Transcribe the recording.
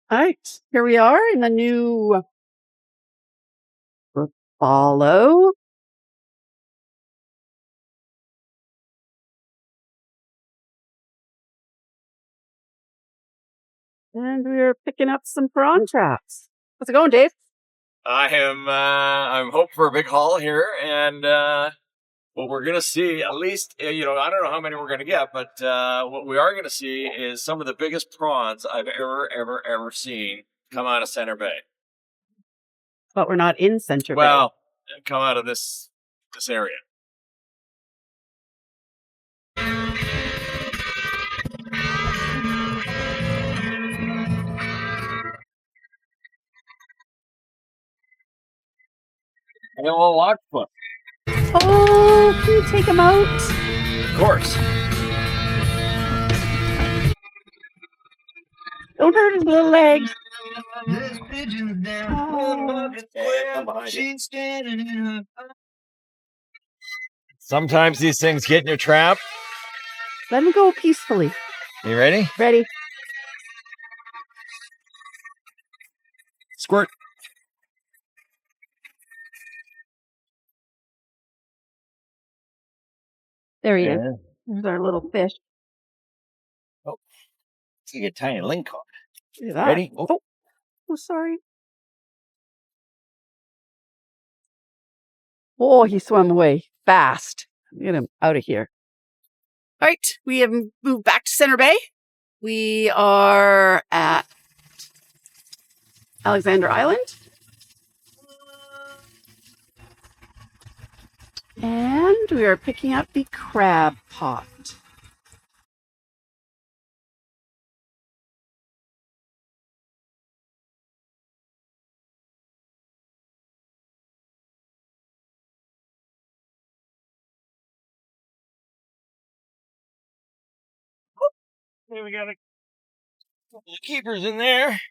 All right, here we are in the new follow. And we're picking up some prawn traps. How's it going, Dave? I'm hoping for a big haul here, and what we're gonna see, at least, I don't know how many we're gonna get, but what we are gonna see is some of the biggest prawns I've ever seen come out of Center Bay. But we're not in Center Bay. Well, come out of this area. And a little octopus. Oh, can you take him out? Of course. Don't hurt his little legs. Sometimes these things get in your trap. Let him go peacefully. You ready? Ready. Squirt. There he is. There's our little fish. Oh, it's like a tiny ling caught. Look at that. Ready? Oh, sorry. Oh, he swam away fast. Get him out of here. All right, we have moved back to Center Bay. We are at Alexander Island. And we are picking up the crab pot. Here we got a couple of keepers in there.